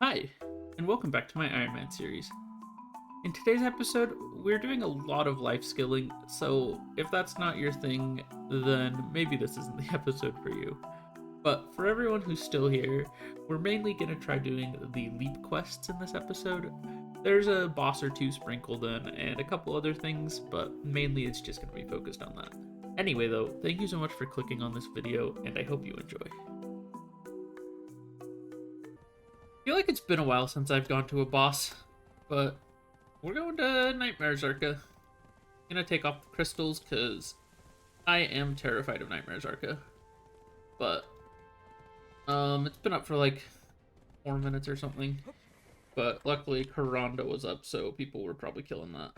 Hi, and welcome back to my Ironman series. In today's episode, we're doing a lot of life skilling, so if that's not your thing, then maybe this isn't the episode for you. But for everyone who's still here, we're mainly going to try doing the leap quests in this episode. There's a boss or two sprinkled in, and a couple other things, but mainly it's just going to be focused on that. Anyway though, thank you so much for clicking on this video, and I hope you enjoy. I feel like it's been a while since I've gone to a boss, but we're going to Nightmare's ARCA. I'm gonna take off the crystals because I am terrified of Nightmare's ARCA. But it's been up for like 4 minutes or something. But luckily Karanda was up, so people were probably killing that.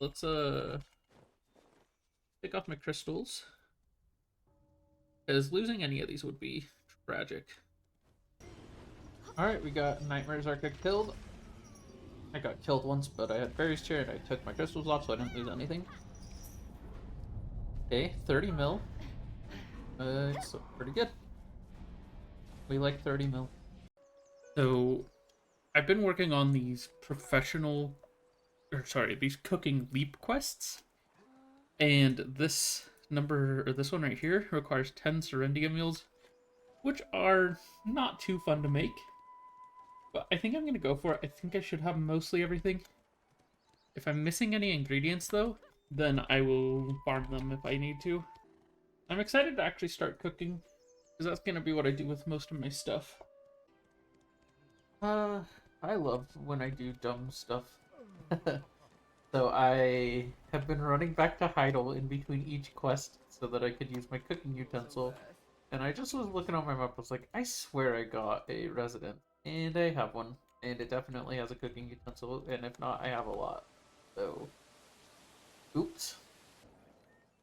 Let's take off my crystals, because losing any of these would be tragic. Alright, we got Nightmare's ARCA killed. I got killed once, but I had Fairy's Chair and I took my crystals off, so I didn't lose anything. Okay, 30 mil. It's pretty good. We like 30 mil. So, I've been working on these these cooking leap quests. And this this one right here requires 10 Serendia meals, which are not too fun to make. But I think I'm going to go for it. I think I should have mostly everything. If I'm missing any ingredients, though, then I will farm them if I need to. I'm excited to actually start cooking, because that's going to be what I do with most of my stuff. I love when I do dumb stuff. So I have been running back to Heidel in between each quest so that I could use my cooking utensil. And I just was looking on my map, I was like, I swear I got a resident. And I have one. And it definitely has a cooking utensil, and if not, I have a lot. So, oops.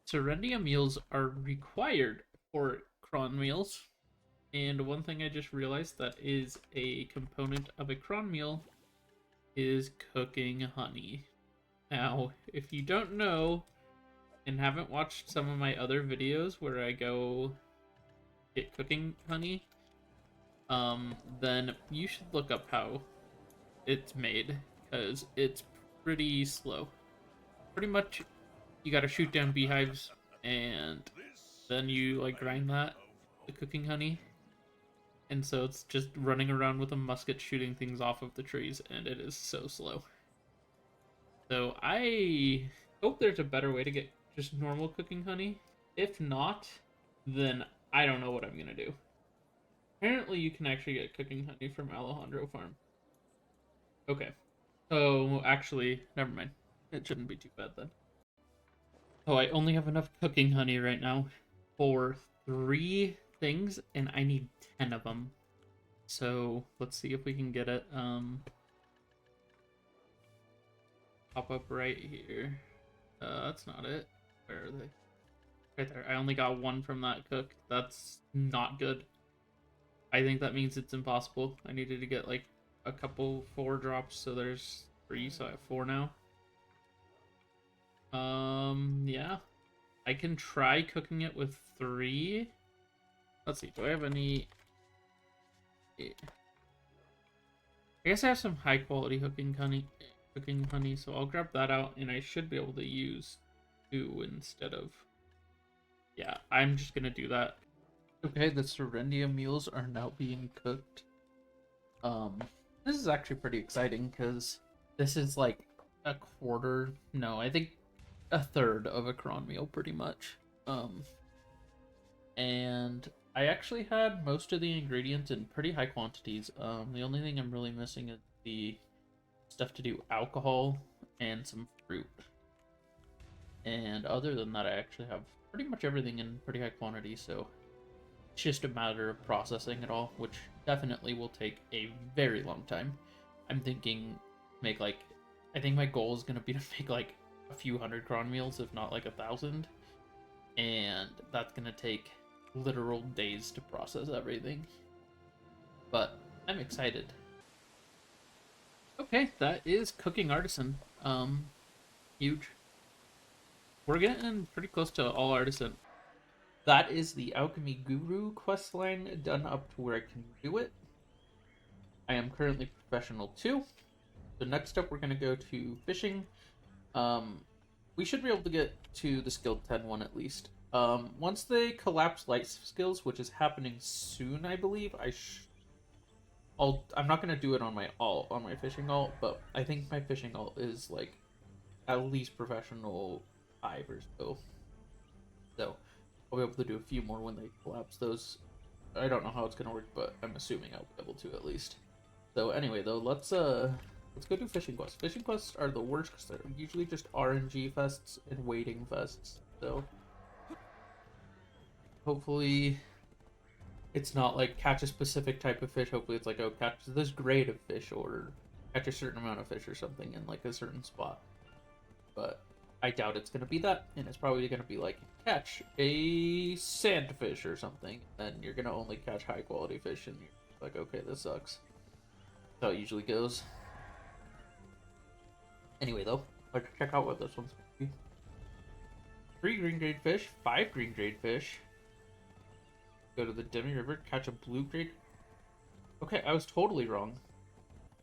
Serendia meals are required for cron meals. And one thing I just realized that is a component of a cron meal is cooking honey. Now, if you don't know and haven't watched some of my other videos where I go get cooking honey, then you should look up how it's made, because it's pretty slow. Pretty much, you gotta shoot down beehives, and then you, like, grind that, the cooking honey. And so it's just running around with a musket shooting things off of the trees, and it is so slow. So I hope there's a better way to get just normal cooking honey. If not, then I don't know what I'm gonna do. Apparently you can actually get cooking honey from Alejandro Farm. Okay. So, actually, never mind. It shouldn't be too bad then. Oh, I only have enough cooking honey right now for 3 things, and I need 10 of them. So, let's see if we can get it. Pop up right here. That's not it. Where are they? Right there. I only got 1 from that cook. That's not good. I think that means it's impossible. I needed to get like a couple 4 drops, so there's 3, so I have 4 now. Yeah. I can try cooking it with 3. Let's see, do I have any... I guess I have some high quality cooking honey, so I'll grab that out, and I should be able to use 2 instead of... Yeah, I'm just gonna do that. Okay, the Serendia meals are now being cooked. This is actually pretty exciting, because this is like a quarter, no, I think a third of a cron meal, pretty much. And I actually had most of the ingredients in pretty high quantities. The only thing I'm really missing is the stuff to do alcohol and some fruit. And other than that, I actually have pretty much everything in pretty high quantity, so it's just a matter of processing it all, which definitely will take a very long time. I'm thinking I think my goal is going to be to make like a few hundred cron meals, if not like 1,000. And that's going to take literal days to process everything. But I'm excited. Okay, that is Cooking Artisan. Huge. We're getting pretty close to all Artisan. That is the Alchemy Guru questline done up to where I can do it. I am currently professional 2. So next up, we're going to go to fishing. We should be able to get to the skill 10 one at least. Once they collapse light skills, which is happening soon, I believe, I'm not gonna do it on my fishing alt, but I think my fishing alt is like at least professional 5 or so. So I'll be able to do a few more when they collapse those. I don't know how it's gonna work, but I'm assuming I'll be able to at least. So anyway, though, let's go do fishing quests. Fishing quests are the worst because they're usually just RNG fests and waiting fests. So hopefully it's not like catch a specific type of fish. Hopefully it's like, oh, catch this grade of fish or catch a certain amount of fish or something in like a certain spot. But I doubt it's gonna be that, and it's probably gonna be like catch a sandfish or something, and you're gonna only catch high quality fish, and you're like, okay, this sucks. That's how it usually goes. Anyway, though, let's check out what this one's gonna be. 3 green grade fish, 5 green grade fish. Go to the Demi River, catch a blue grade. Okay, I was totally wrong.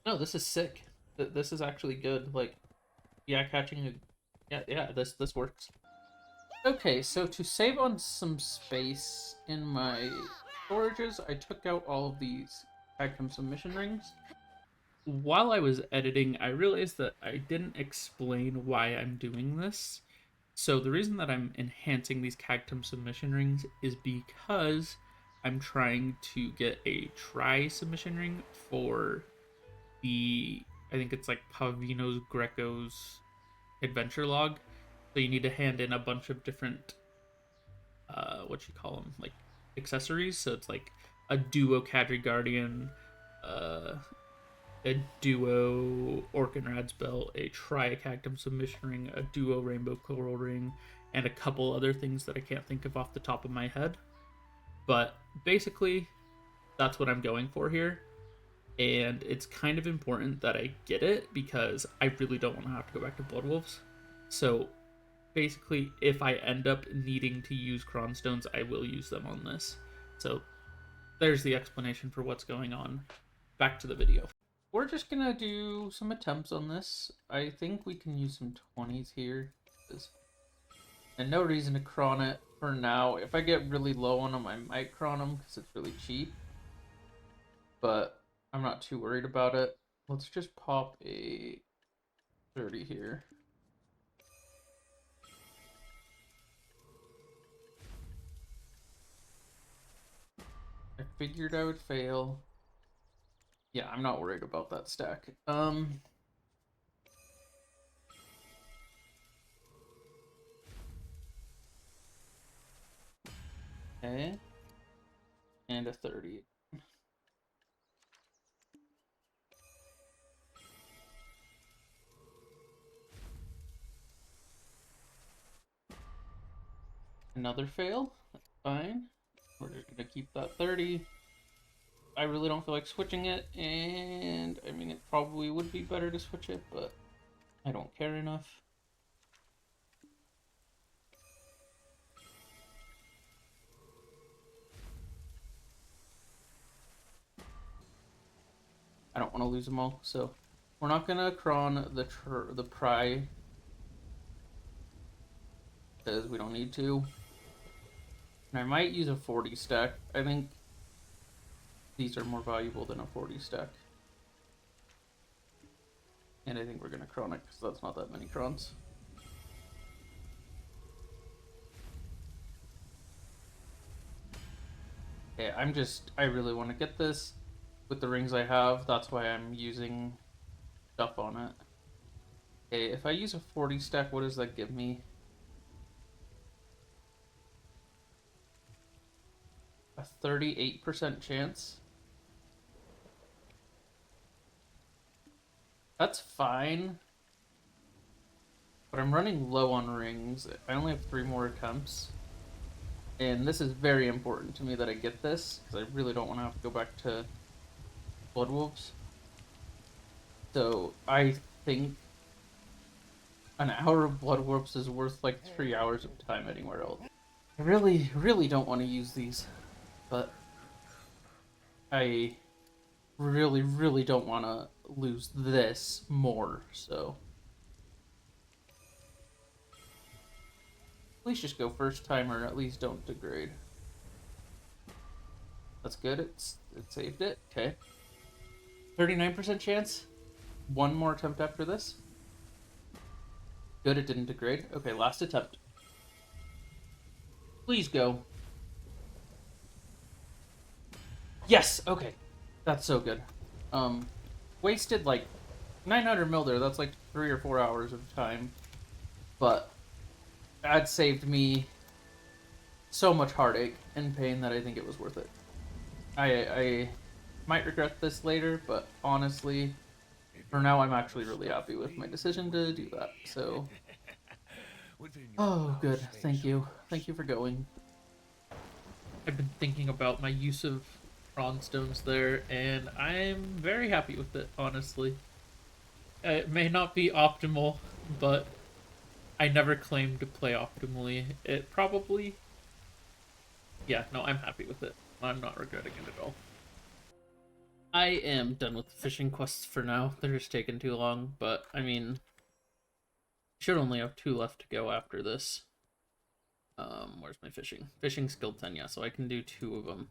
No, this is sick. This is actually good. Like, yeah, catching a... Yeah, this works. Okay, so to save on some space in my storages, I took out all of these item submission rings. While I was editing, I realized that I didn't explain why I'm doing this. So the reason that I'm enhancing these cactum submission rings is because I'm trying to get a try submission ring for the, I think it's like Pavino's Greco's adventure log. So you need to hand in a bunch of different, what you call them, like accessories. So it's like a duo Cadre Guardian, a duo Orcanrad's belt, a Triacactum submission ring, a duo Rainbow Coral ring, and a couple other things that I can't think of off the top of my head. But basically, that's what I'm going for here. And it's kind of important that I get it because I really don't want to have to go back to Blood Wolves. So basically, if I end up needing to use Cronstones, I will use them on this. So there's the explanation for what's going on. Back to the video. We're just gonna do some attempts on this. I think we can use some 20s here. And no reason to cron it for now. If I get really low on them, I might cron them because it's really cheap. But I'm not too worried about it. Let's just pop a 30 here. I figured I would fail. Yeah, I'm not worried about that stack. Okay. And a 30. Another fail. That's fine. We're just gonna keep that 30. I really don't feel like switching it, and I mean, it probably would be better to switch it, but I don't care enough. I don't want to lose them all, so we're not gonna cron the pry because we don't need to. And I might use a 40 stack. I think these are more valuable than a 40 stack. And I think we're gonna cron it because that's not that many crons. Okay, I really want to get this with the rings I have. That's why I'm using stuff on it. Okay, if I use a 40 stack, what does that give me? A 38% chance. That's fine. But I'm running low on rings. I only have 3 more attempts. And this is very important to me that I get this, because I really don't want to have to go back to Blood Wolves. So I think an hour of Blood Wolves is worth like 3 hours of time anywhere else. I really don't want to use these, but I really, really don't want to lose this more, so. Please just go first timer, at least don't degrade. That's good, it saved it, okay. 39% chance. One more attempt after this. Good, it didn't degrade. Okay, last attempt. Please go. Yes, okay. That's so good. Wasted like 900 mil there. That's like 3 or 4 hours of time. But that saved me so much heartache and pain that I think it was worth it. I might regret this later, but honestly, for now I'm actually really happy with my decision to do that. So, oh, good. Thank you. Thank you for going. I've been thinking about my use of prawn stones there, and I'm very happy with it, honestly. It may not be optimal, but I never claimed to play optimally. It probably... Yeah, no, I'm happy with it. I'm not regretting it at all. I am done with the fishing quests for now. They're just taking too long, but, I mean... Should only have 2 left to go after this. Where's my fishing? Fishing skill 10, yeah, so I can do 2 of them.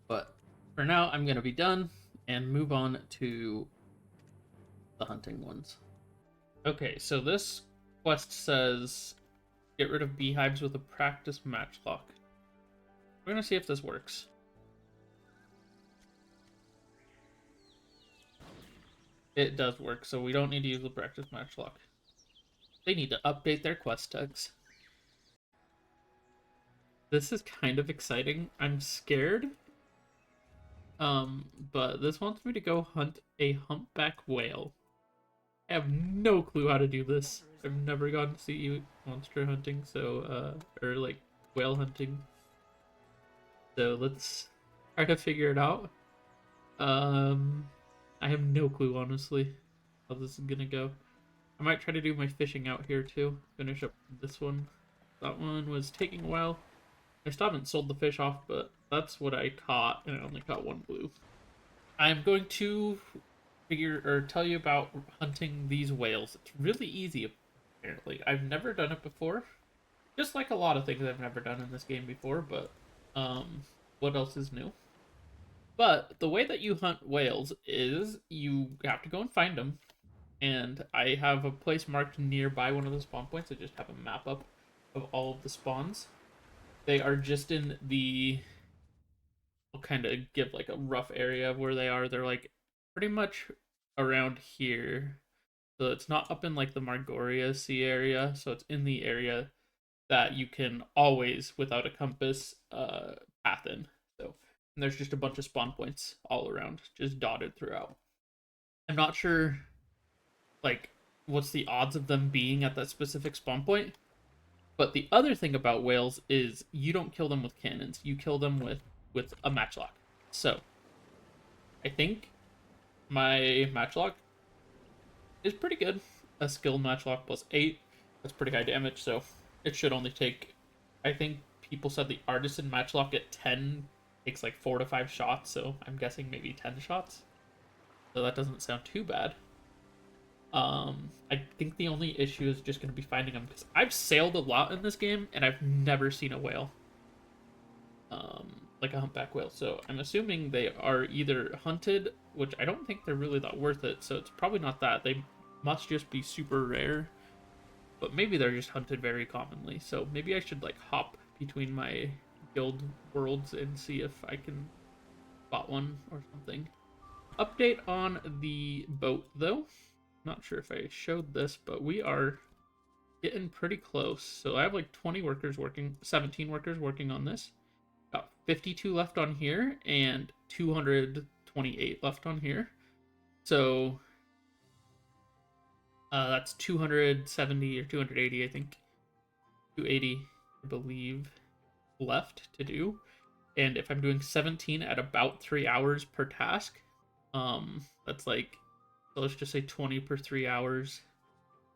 But for now, I'm going to be done and move on to the hunting ones. Okay, so this quest says get rid of beehives with a practice matchlock. We're going to see if this works. It does work, so we don't need to use the practice matchlock. They need to update their quest tags. This is kind of exciting. I'm scared. But this wants me to go hunt a humpback whale. I have no clue how to do this. I've never gone to sea monster hunting, so, or like whale hunting. So let's try to figure it out. I have no clue, honestly, how this is gonna go. I might try to do my fishing out here too. Finish up this one. That one was taking a while. I still haven't sold the fish off, but that's what I caught, and I only caught 1 blue. I'm going to tell you about hunting these whales. It's really easy, apparently. I've never done it before. Just like a lot of things I've never done in this game before, but what else is new? But the way that you hunt whales is you have to go and find them. And I have a place marked nearby one of the spawn points. I just have a map up of all of the spawns. They are just in the... I'll kind of give like a rough area of where they are. They're like pretty much around here. So it's not up in like the Margoria Sea area. So it's in the area that you can always, without a compass, path in. So and there's just a bunch of spawn points all around, just dotted throughout. I'm not sure like what's the odds of them being at that specific spawn point. But the other thing about whales is you don't kill them with cannons. You kill them with a matchlock. So, I think my matchlock is pretty good. A skilled matchlock plus 8. That's pretty high damage, so it should only take... I think people said the artisan matchlock at 10 takes like 4 to 5 shots, so I'm guessing maybe 10 shots. So that doesn't sound too bad. I think the only issue is just going to be finding them, because I've sailed a lot in this game, and I've never seen a whale. Like a humpback whale, so I'm assuming they are either hunted, which I don't think they're really that worth it, so it's probably not that. They must just be super rare, but maybe they're just hunted very commonly, so maybe I should, like, hop between my guild worlds and see if I can spot one or something. Update on the boat, though. Not sure if I showed this, but we are getting pretty close. So I have like 20 workers working, 17 workers working on this. Got 52 left on here and 228 left on here. So that's 270 or 280, I think. 280, I believe, left to do. And if I'm doing 17 at about 3 hours per task, that's like, so let's just say 20 per 3 hours.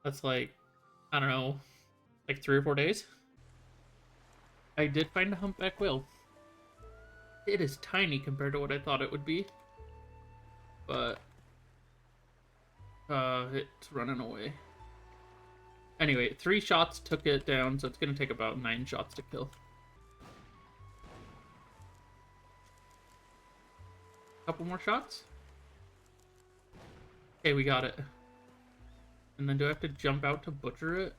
That's like, I don't know, like 3 or 4 days. I did find a humpback whale. It is tiny compared to what I thought it would be. But it's running away. Anyway, 3 shots took it down, so it's gonna take about 9 shots to kill. Couple more shots. Okay, we got it. And then do I have to jump out to butcher it?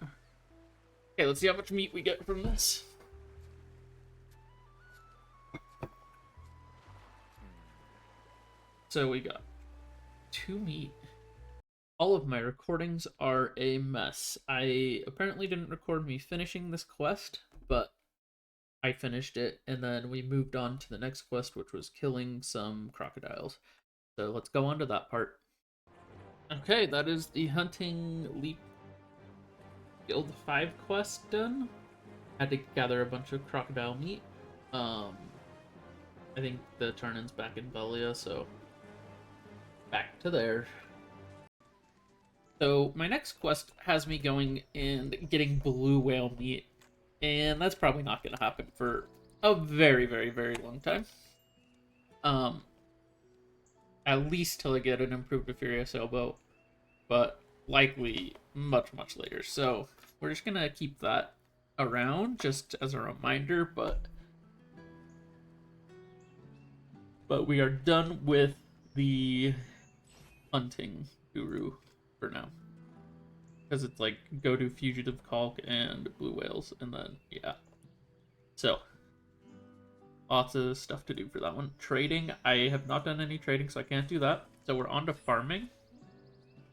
Okay, let's see how much meat we get from this. So we got 2 meat. All of my recordings are a mess. I apparently didn't record me finishing this quest, but I finished it, and then we moved on to the next quest, which was killing some crocodiles. So let's go on to that part. Okay, that is the Hunting Leap Guild 5 quest done. Had to gather a bunch of crocodile meat. I think the turn-in's back in Velia, so back to there. So my next quest has me going and getting blue whale meat, and that's probably not going to happen for a very, very, very long time. At least till I get an improved Furious Elbow, but likely much, much later. So we're just going to keep that around just as a reminder, but we are done with the hunting guru for now, because it's like go to Fugitive Calc and blue whales, and then yeah, so lots of stuff to do for that one. Trading, I have not done any trading, so I can't do that. So we're on to farming.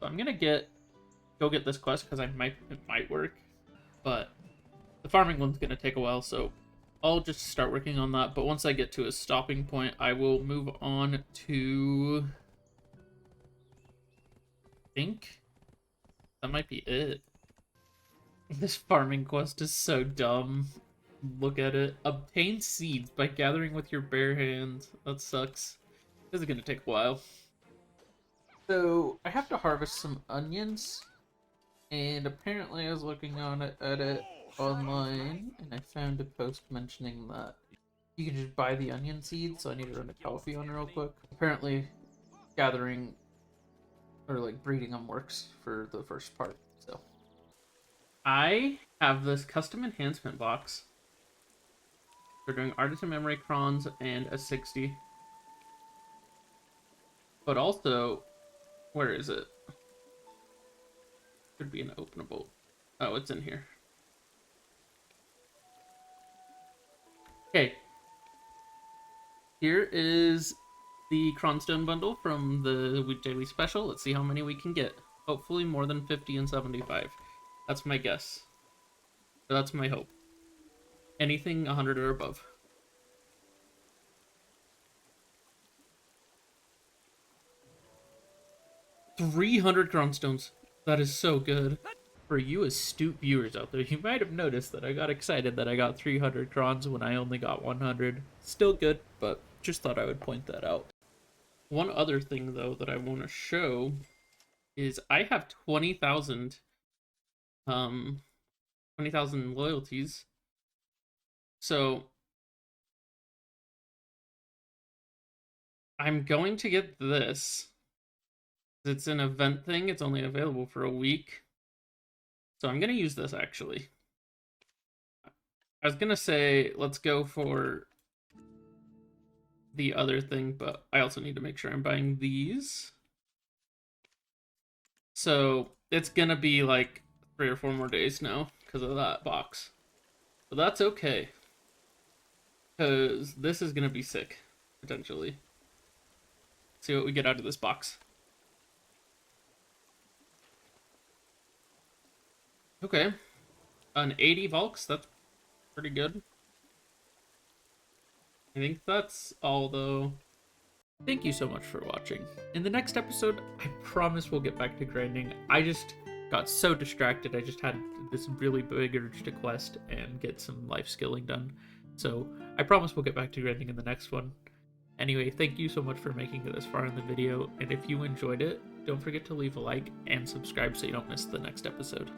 So I'm gonna go get this quest because it might work, but the farming one's gonna take a while, so I'll just start working on that. But once I get to a stopping point, I will move on to, I think that might be it. This farming quest is so dumb. Look at it. Obtain seeds by gathering with your bare hands. That sucks. This is gonna take a while. So I have to harvest some onions, and apparently I was looking at it online, and I found a post mentioning that you can just buy the onion seeds. So I need to run a Calfee on real quick. Apparently, gathering or like breeding them works for the first part. So I have this custom enhancement box. We're doing Artisan Memory Crons and a 60. But also, where is it? Could be an openable. Oh, it's in here. Okay. Here is the Cronstone bundle from the Week Daily Special. Let's see how many we can get. Hopefully more than 50 and 75. That's my guess. That's my hope. Anything 100 or above. $300 Cronstones. That is so good. For you astute viewers out there, you might have noticed that I got excited that I got 300 crons when I only got 100. Still good, but just thought I would point that out. One other thing, though, that I want to show is I have 20,000 loyalties. So I'm going to get this. It's an event thing. It's only available for a week. So I'm going to use this, actually. I was going to say, let's go for the other thing, but I also need to make sure I'm buying these. So it's going to be like 3 or 4 more days now because of that box. But that's okay, because this is going to be sick, potentially. See what we get out of this box. Okay, an 80 Volks, that's pretty good. I think that's all, though. Thank you so much for watching. In the next episode, I promise we'll get back to grinding. I just got so distracted. I just had this really big urge to quest and get some life skilling done. So I promise we'll get back to grinding in the next one. Anyway, thank you so much for making it this far in the video. And if you enjoyed it, don't forget to leave a like and subscribe so you don't miss the next episode.